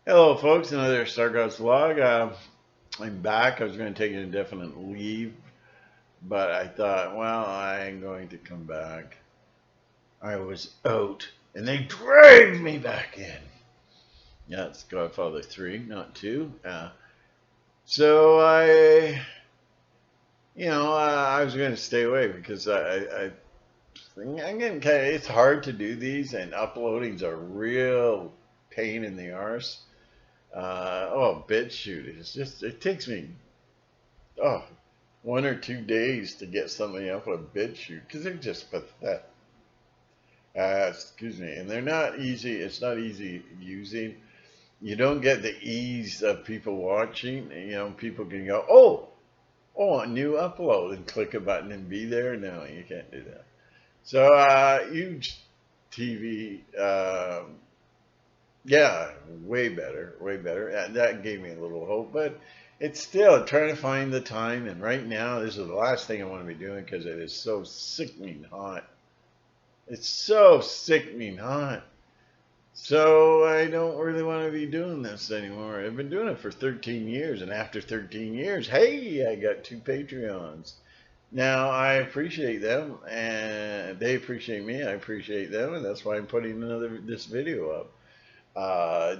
Hello, folks. Another Stargods vlog. I'm back. I was going to take an indefinite leave, but I thought, well, I ain't going to come back. I was out, and they dragged me back in. Yeah, it's Godfather 3, not 2. So I was going to stay away because I'm getting kind of, it's hard to do these, and uploading's a real pain in the arse. BitChute is just, it takes me oh, 1 or 2 days to get something up on BitChute because they're just pathetic. Excuse me, and they're not easy. It's not easy using. You don't get the ease of people watching. People can go, a new upload, and click a button and be there. No, you can't do that. So, huge TV. Yeah, way better, way better. That gave me a little hope, but it's still trying to find the time. And right now, this is the last thing I want to be doing because it is so sickening hot. It's so sickening hot. So I don't really want to be doing this anymore. I've been doing it for 13 years, and after 13 years, hey, I got 2 Patreons. Now I appreciate them, and they appreciate me. I appreciate them, and that's why I'm putting this video up.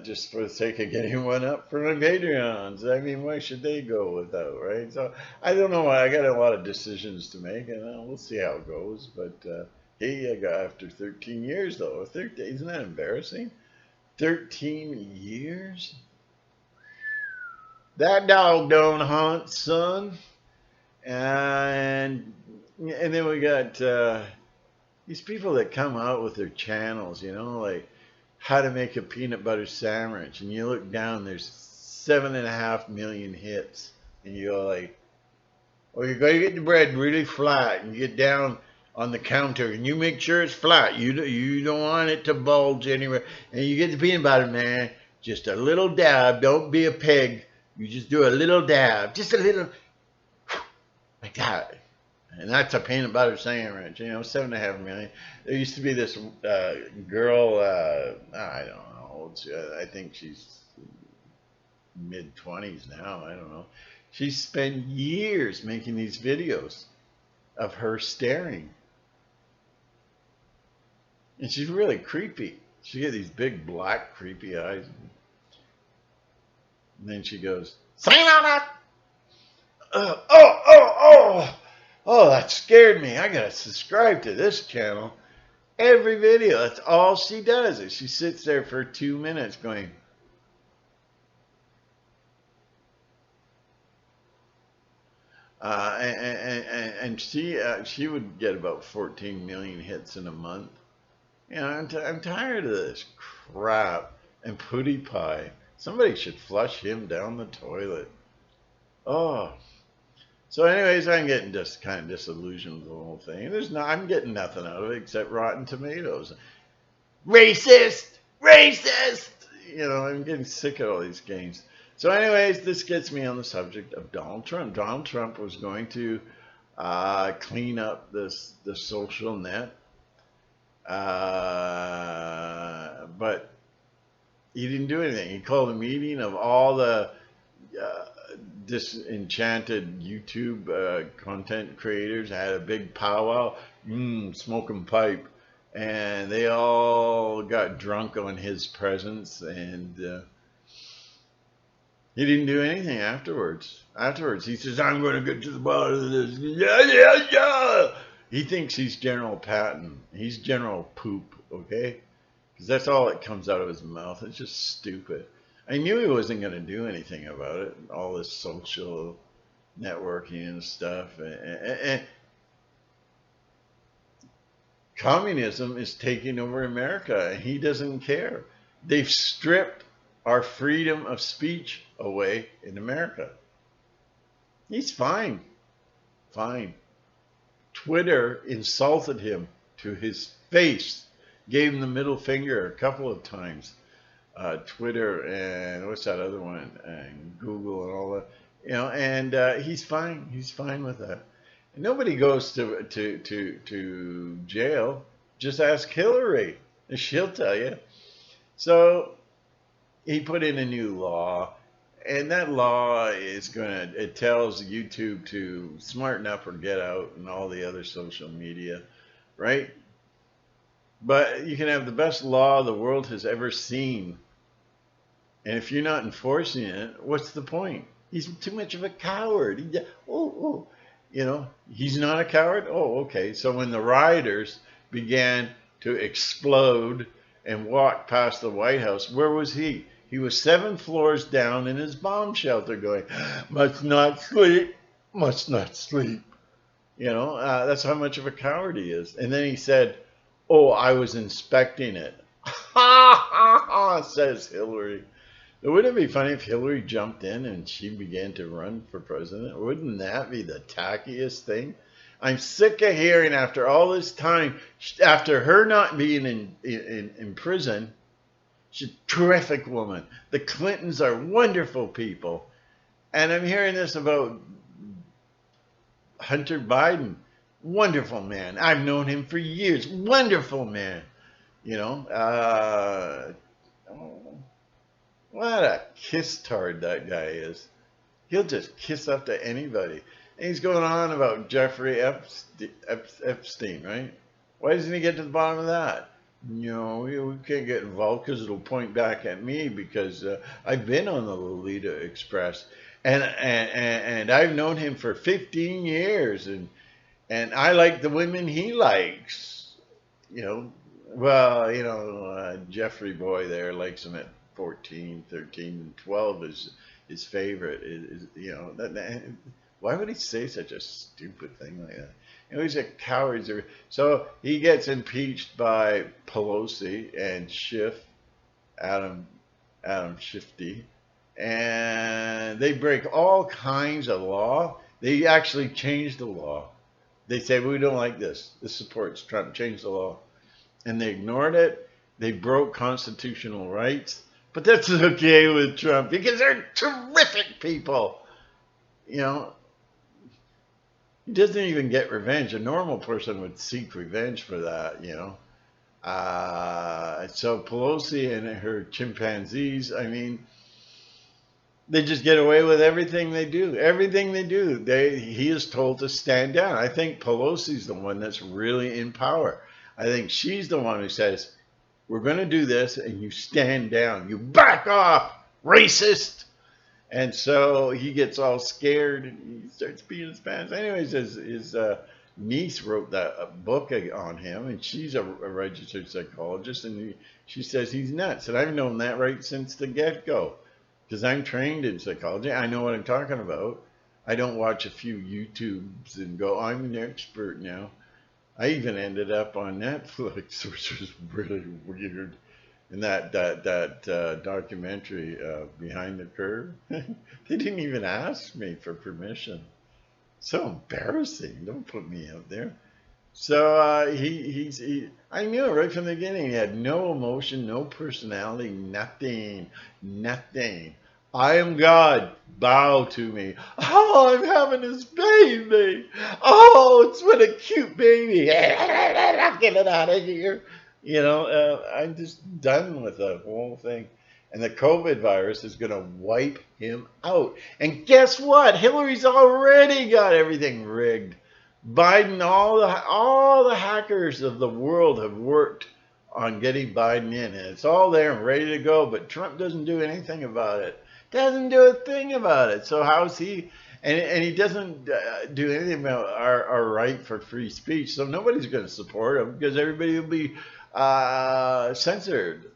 Just for the sake of getting one up for my Patreons. I mean, why should they go without, right? So I don't know. I got a lot of decisions to make, and we'll see how it goes. But hey, I got after 13 years though. 13, isn't that embarrassing? 13 years? That dog don't hunt, son. And then we got these people that come out with their channels, like how to make a peanut butter sandwich, and you look down, there's 7.5 million hits, and you go like, well, you got to get the bread really flat, and you get down on the counter, and you make sure it's flat. You don't want it to bulge anywhere, and you get the peanut butter, man, just a little dab. Don't be a pig. You just do a little dab, just a little, like that. And that's a peanut butter sandwich, 7.5 million. There used to be this girl, I don't know, I think she's mid-20s now, I don't know. She spent years making these videos of her staring. And she's really creepy. She got these big black creepy eyes. And then she goes, Sayonara! Oh, that scared me. I gotta subscribe to this channel. Every video, that's all she does is she sits there for 2 minutes going, and she would get about 14 million hits in a month. I'm tired of this crap. And Pootie Pie, somebody should flush him down the toilet. Oh, so anyways, I'm getting just kind of disillusioned with the whole thing. I'm getting nothing out of it except Rotten Tomatoes. Racist, racist. I'm getting sick of all these games. So, anyways, this gets me on the subject of Donald Trump. Donald Trump was going to clean up the social net, but he didn't do anything. He called a meeting of all the uh, disenchanted YouTube content creators, had a big powwow, smoking pipe, and they all got drunk on his presence, and he didn't do anything afterwards. Afterwards, he says, "I'm going to get to the bottom of this." Yeah, yeah, yeah. He thinks he's General Patton. He's General Poop, okay? Because that's all that comes out of his mouth. It's just stupid. I knew he wasn't going to do anything about it. All this social networking and stuff. And communism is taking over America, and he doesn't care. They've stripped our freedom of speech away in America. He's fine. Fine. Twitter insulted him to his face, gave him the middle finger a couple of times. Twitter and what's that other one? And Google and all that. And he's fine. He's fine with that. And nobody goes to jail. Just ask Hillary, and she'll tell you. So he put in a new law, and that law is it tells YouTube to smarten up or get out and all the other social media, right? But you can have the best law the world has ever seen, and if you're not enforcing it, what's the point? He's too much of a coward. Oh, he's not a coward. Oh, okay. So when the rioters began to explode and walk past the White House, where was he? He was 7 floors down in his bomb shelter going, must not sleep, must not sleep. That's how much of a coward he is. And then he said, oh, I was inspecting it. Ha ha ha, says Hillary. Wouldn't it be funny if Hillary jumped in and she began to run for president? Wouldn't that be the tackiest thing? I'm sick of hearing after all this time, after her not being in prison, she's a terrific woman. The Clintons are wonderful people. And I'm hearing this about Hunter Biden. Wonderful man. I've known him for years. Wonderful man. What a kiss-tard that guy is. He'll just kiss up to anybody. And he's going on about Jeffrey Epstein, right? Why doesn't he get to the bottom of that? We can't get involved because it'll point back at me because I've been on the Lolita Express. And I've known him for 15 years. And I like the women he likes. Jeffrey boy there likes him at 14, 13, and 12 is his favorite. Why would he say such a stupid thing like that? He's a coward. So he gets impeached by Pelosi and Schiff, Adam Shifty, and they break all kinds of law. They actually changed the law. They say, we don't like this. This supports Trump. Change the law. And they ignored it. They broke constitutional rights. But that's okay with Trump because they're terrific people. He doesn't even get revenge. A normal person would seek revenge for that, So Pelosi and her chimpanzees, they just get away with everything they do. Everything they do, he is told to stand down. I think Pelosi's the one that's really in power. I think she's the one who says, we're going to do this, and you stand down. You back off, racist. And so he gets all scared, and he starts peeing his pants. Anyways, his niece wrote that book on him, and she's a registered psychologist, and she says he's nuts. And I've known that right since the get-go, because I'm trained in psychology. I know what I'm talking about. I don't watch a few YouTubes and go, I'm an expert now. I even ended up on Netflix, which was really weird. And that documentary, Behind the Curve, they didn't even ask me for permission. So embarrassing. Don't put me out there. So I knew it right from the beginning. He had no emotion, no personality, nothing. I am God. Bow to me. Oh, I'm having his baby. Oh, it's what a cute baby. Get it out of here. I'm just done with the whole thing. And the COVID virus is going to wipe him out. And guess what? Hillary's already got everything rigged. Biden, all the hackers of the world have worked on getting Biden in. And it's all there and ready to go. But Trump doesn't do anything about it. Doesn't do a thing about it. So how's he? And he doesn't do anything about our right for free speech. So nobody's going to support him because everybody will be censored.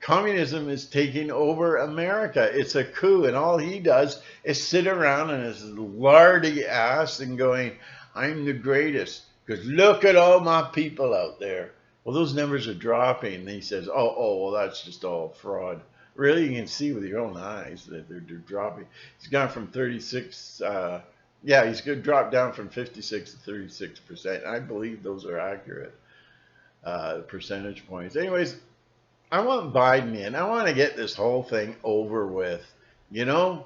Communism is taking over America. It's a coup, and all he does is sit around on his lardy ass and going, I'm the greatest because look at all my people out there. Well, those numbers are dropping. And he says, well, that's just all fraud. Really, you can see with your own eyes that they're dropping. He's gone from 36, he's going to drop down from 56 to 36%. I believe those are accurate percentage points. Anyways, I want Biden in. I want to get this whole thing over with. Don't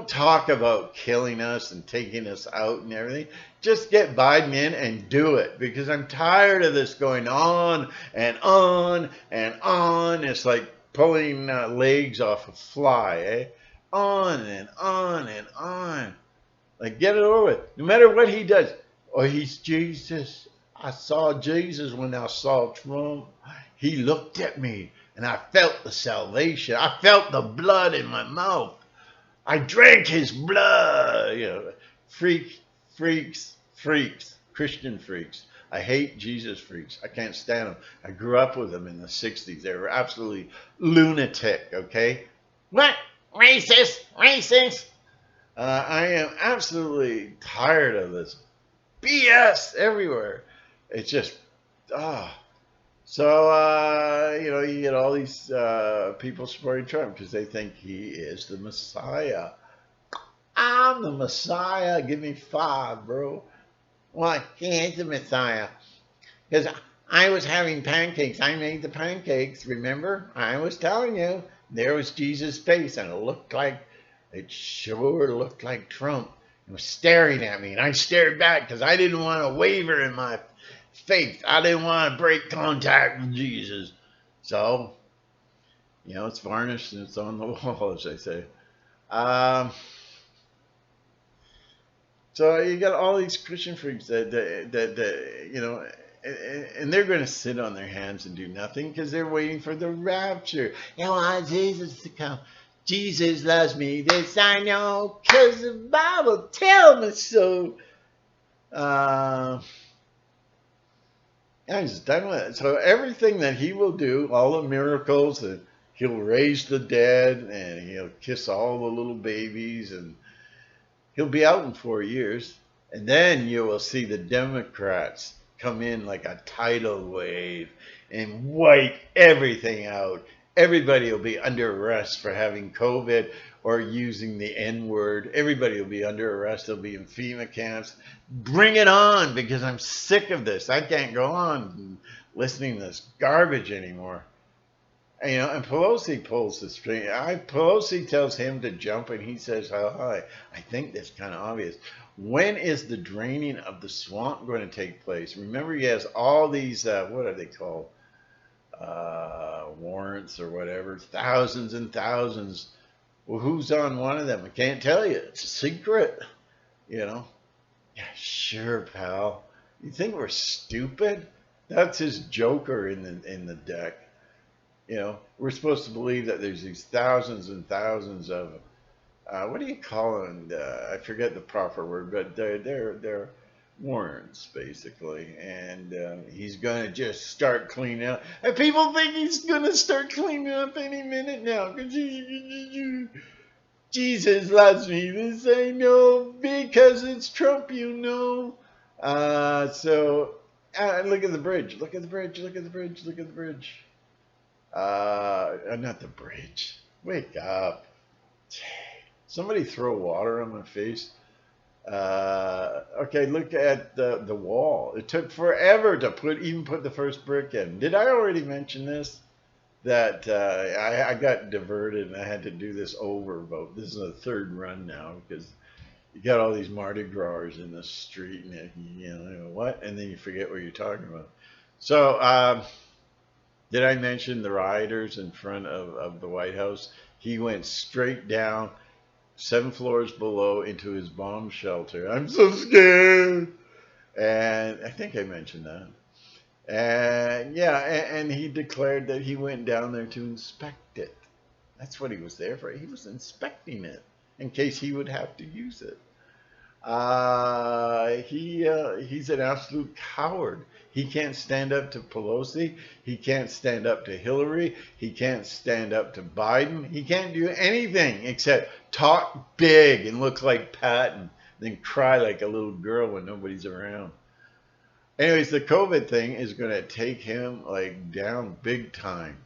talk about killing us and taking us out and everything. Just get Biden in and do it, because I'm tired of this going on and on and on. It's like pulling legs off a fly, eh? On and on and on. Like, get it over with. No matter what he does. Oh, he's Jesus. I saw Jesus when I saw Trump. He looked at me and I felt the salvation. I felt the blood in my mouth. I drank his blood. You know, freaks, Christian freaks. I hate Jesus freaks. I can't stand them. I grew up with them in the 60s. They were absolutely lunatic, okay? What? Racist. I am absolutely tired of this BS everywhere. It's just, So, you get all these people supporting Trump because they think he is the Messiah. I'm the Messiah. Give me 5, bro. Why? He is the Messiah. Because I was having pancakes. I made the pancakes, remember? I was telling you. There was Jesus' face, and it sure looked like Trump. He was staring at me, and I stared back because I didn't want to waver in my faith. I didn't want to break contact with Jesus. So, it's varnished and it's on the wall, as they say. So you got all these Christian freaks that and they're going to sit on their hands and do nothing because they're waiting for the rapture. They want Jesus to come. Jesus loves me, this I know, because the Bible tells me so. I'm just done with it. So everything that he will do, all the miracles, that he'll raise the dead, and he'll kiss all the little babies, and he'll be out in 4 years. And then you will see the Democrats come in like a tidal wave and wipe everything out. Everybody will be under arrest for having COVID or using the N-word. Everybody will be under arrest. They'll be in FEMA camps. Bring it on, because I'm sick of this. I can't go on listening to this garbage anymore. And Pelosi pulls the string. Pelosi tells him to jump, and he says, I think that's kind of obvious. When is the draining of the swamp going to take place? Remember, he has all these, what are they called? Warrants or whatever. Thousands and thousands. Well, who's on one of them? I can't tell you. It's a secret. Yeah, sure, pal. You think we're stupid? That's his joker in the deck. We're supposed to believe that there's these thousands and thousands of, what do you call them? I forget the proper word, but they're warrants, basically. And he's going to just start cleaning up. And people think he's going to start cleaning up any minute now. Because Jesus loves me. This I know because it's Trump, So look at the bridge. Look at the bridge. Look at the bridge. Look at the bridge. Not the bridge. Wake up. Somebody throw water on my face. Okay, look at the wall. It took forever to put the first brick in. Did I already mention this? That I got diverted and I had to do this overvote. This is the 3rd run now because you got all these Mardi Gras in the street and what? And then you forget what you're talking about. So, did I mention the rioters in front of the White House? He went straight down 7 floors below into his bomb shelter. I'm so scared. And I think I mentioned that. And and he declared that he went down there to inspect it. That's what he was there for. He was inspecting it in case he would have to use it. He's an absolute coward. He can't stand up to Pelosi. He can't stand up to Hillary. He can't stand up to Biden. He can't do anything except talk big and look like Patton, then cry like a little girl when nobody's around. Anyways, the COVID thing is going to take him down big time.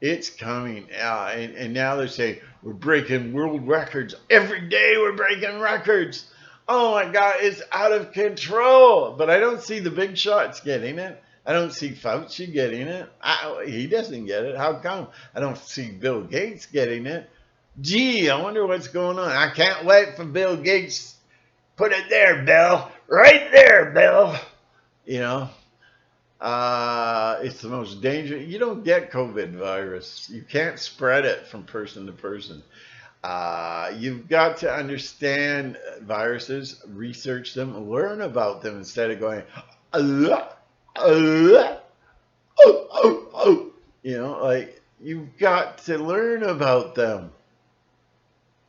It's coming out. And now they're saying we're breaking world records. Every day we're breaking records. Oh my God, it's out of control. But I don't see the big shots getting it. I don't see Fauci getting it. He doesn't get it. How come? I don't see Bill Gates getting it. Gee, I wonder what's going on. I can't wait for Bill Gates. Put it there, Bill. Right there, Bill. It's the most dangerous. You don't get COVID virus. You can't spread it from person to person. You've got to understand viruses, research them, learn about them instead of going, Allah, Allah, oh, oh, oh. Like you've got to learn about them.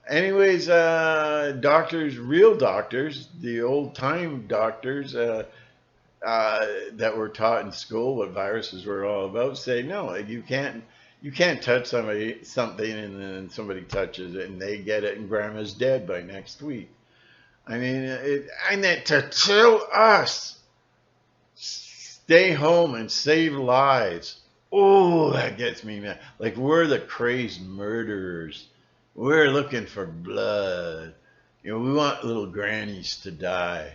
Anyways, doctors, real doctors, the old time doctors that were taught in school what viruses were all about, say no, you can't touch something and then somebody touches it and they get it and grandma's dead by next week. I mean, and that to tell us stay home and save lives. Oh, that gets me mad. Like we're the crazed murderers. We're looking for blood. We want little grannies to die.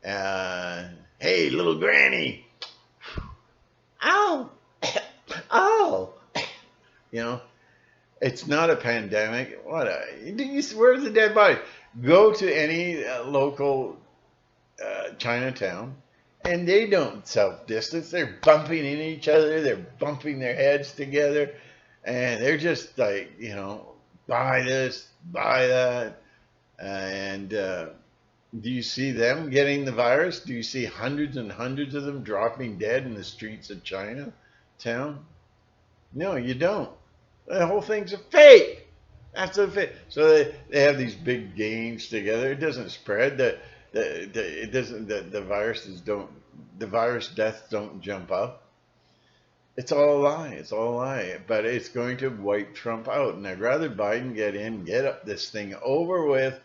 Hey, little granny. Ow. Oh. You know, it's not a pandemic. Where's the dead body? Go to any local Chinatown, and they don't self-distance. They're bumping into each other. They're bumping their heads together, and they're just like, buy this, buy that. And do you see them getting the virus? Do you see hundreds and hundreds of them dropping dead in the streets of Chinatown? No, you don't. The whole thing's a fake. That's a fake. So they have these big games together. It doesn't spread. It doesn't. The viruses don't. The virus deaths don't jump up. It's all a lie. It's all a lie. But it's going to wipe Trump out. And I'd rather Biden get in, get up this thing over with,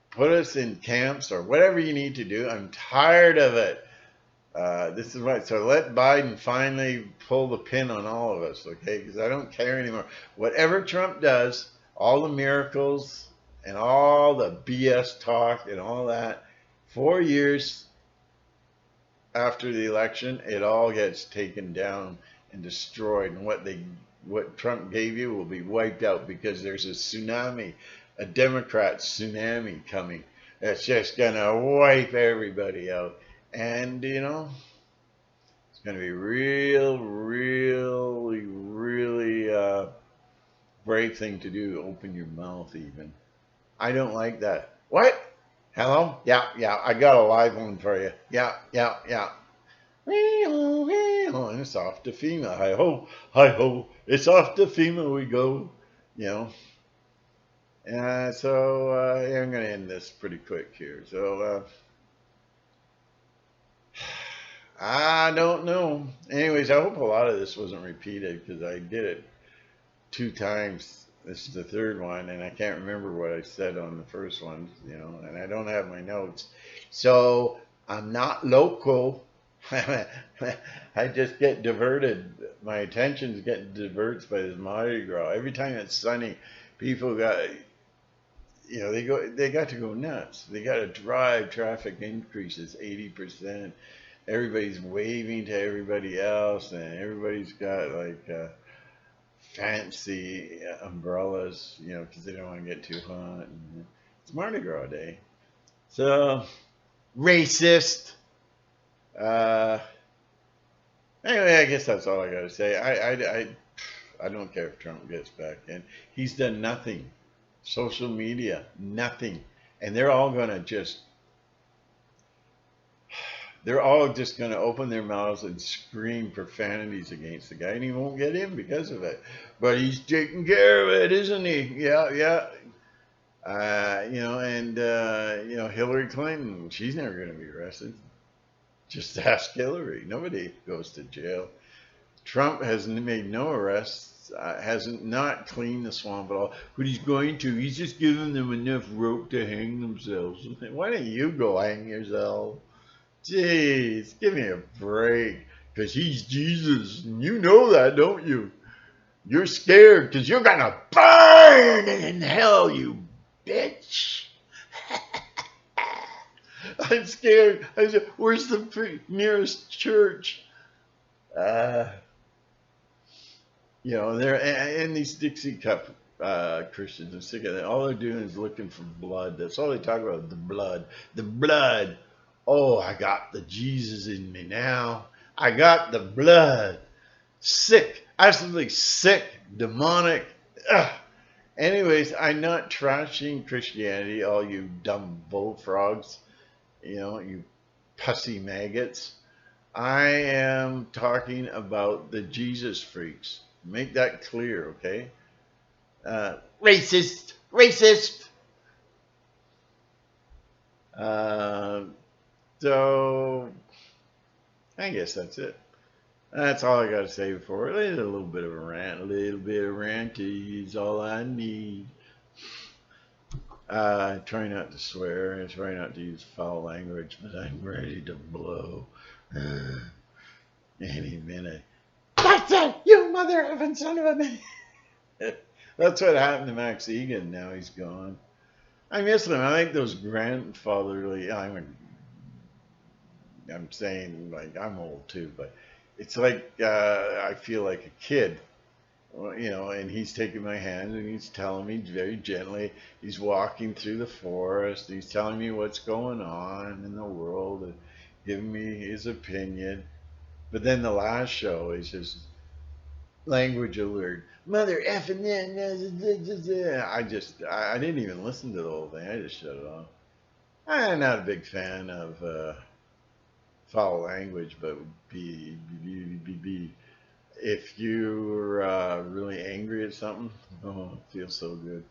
put us in camps or whatever you need to do. I'm tired of it. This is right. So let Biden finally pull the pin on all of us, okay? Because I don't care anymore. Whatever Trump does, all the miracles and all the BS talk and all that, 4 years after the election, it all gets taken down and destroyed. And what Trump gave you will be wiped out because there's a tsunami, a Democrat tsunami coming. That's just gonna wipe everybody out. And it's gonna be really brave thing to do. Open your mouth even. I don't like that. What? Hello? Yeah, yeah. I got a live one for you. Yeah, yeah, yeah. And it's off to FEMA. Hi ho, hi ho. It's off to FEMA we go. You know. So yeah, I'm gonna end this pretty quick here. So I don't know. Anyways, I hope a lot of this wasn't repeated because I did it 2 times. This is the third one, and I can't remember what I said on the first one, and I don't have my notes. So I'm not local. I just get diverted. My attention's getting diverted by this Mardi Gras. Every time it's sunny, people got, they got to go nuts. They got to drive traffic increases 80%. Everybody's waving to everybody else, and everybody's got like fancy umbrellas, because they don't want to get too hot. And it's Mardi Gras Day. So, racist. Anyway, I guess that's all I got to say. I don't care if Trump gets back in. He's done nothing. Social media, nothing. And they're all just going to open their mouths and scream profanities against the guy, and he won't get in because of it. But he's taking care of it, isn't he? Yeah, yeah. Hillary Clinton, she's never going to be arrested. Just ask Hillary. Nobody goes to jail. Trump has made no arrests, hasn't not cleaned the swamp at all. But he's going to. He's just giving them enough rope to hang themselves. Why don't you go hang yourself? Jeez, give me a break. Because he's Jesus. And you know that, don't you? You're scared because you're going to burn in hell, you bitch. I'm scared. I said, where's the nearest church? They're and these Dixie Cup Christians are sick of that. All they're doing is looking for blood. That's all they talk about, the blood. The blood. Oh, I got the Jesus in me now. I got the blood. Sick, absolutely sick, demonic. Ugh. Anyways, I'm not trashing Christianity, all you dumb bullfrogs, you pussy maggots. I am talking about the Jesus freaks. Make that clear, okay? Racist, racist. So I guess that's it. That's all I got to say for it. A little bit of a rant, a little bit of ranty is all I need. Try not to swear. I try not to use foul language, but I'm ready to blow any minute. That's it, you mother effing son of a man. That's what happened to Max Egan. Now he's gone. I miss them. I like those grandfatherly. I'm saying, like, I'm old too, but it's like I feel like a kid, and he's taking my hand and he's telling me very gently. He's walking through the forest. He's telling me what's going on in the world and giving me his opinion. But then the last show is just language alert. Mother effing. I didn't even listen to the whole thing. I just shut it off. I'm not a big fan of foul language, but if you're really angry at something, oh, it feels so good.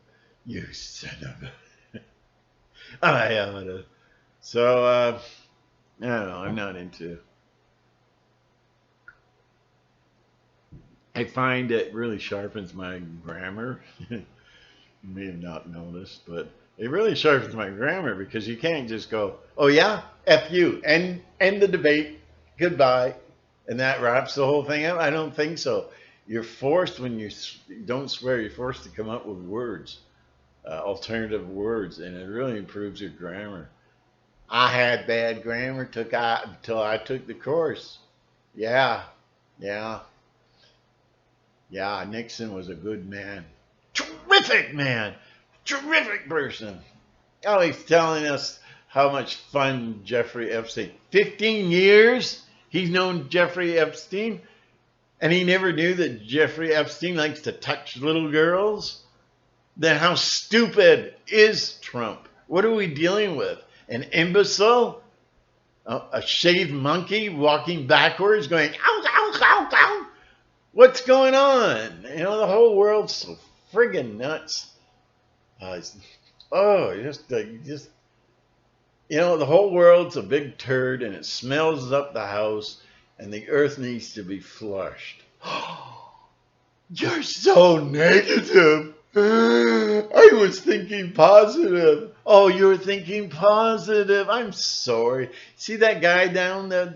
You son of a. I am it. So, I don't know. I'm not into. I find it really sharpens my grammar. You may have not noticed, but it really sharpens my grammar because you can't just go, oh yeah, F you, end the debate, goodbye, and that wraps the whole thing up. I don't think so. You're forced, when you don't swear, you're forced to come up with words, alternative words, and it really improves your grammar. I had bad grammar until I took the course. Yeah. Nixon was a good man. Terrific man. Terrific person. Oh, he's telling us how much fun Jeffrey Epstein. 15 years he's known Jeffrey Epstein, and he never knew that Jeffrey Epstein likes to touch little girls? Then how stupid is Trump? What are we dealing with? An imbecile? A shaved monkey walking backwards going, ow, ow, ow, ow. What's going on? The whole world's so friggin' nuts. The whole world's a big turd and it smells up the house and the earth needs to be flushed. You're so negative. I was thinking positive. Oh, you were thinking positive. I'm sorry. See that guy down there, at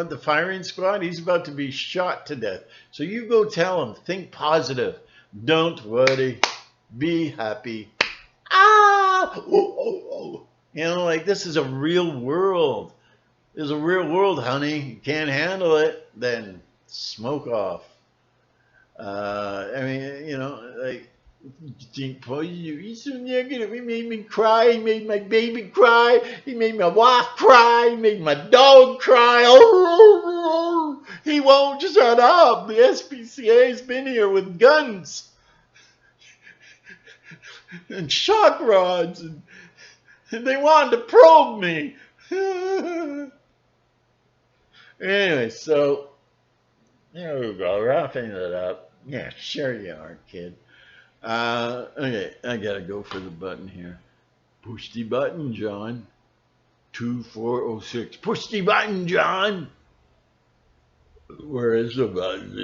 the firing squad? He's about to be shot to death. So you go tell him, think positive. Don't worry. Be happy. Oh. This is a real world. There's a real world, honey. You can't handle it, then smoke off. He's so negative. He made me cry. He made my baby cry. He made my wife cry. He made my dog cry. Oh, he won't shut up. The SPCA's been here with guns and shock rods, and they wanted to probe me. Anyway, so there we go, wrapping it up. Yeah, sure you are, kid. Okay, I gotta go for the button here. Push the button, John. 2406. Push the button, John. Where is the button?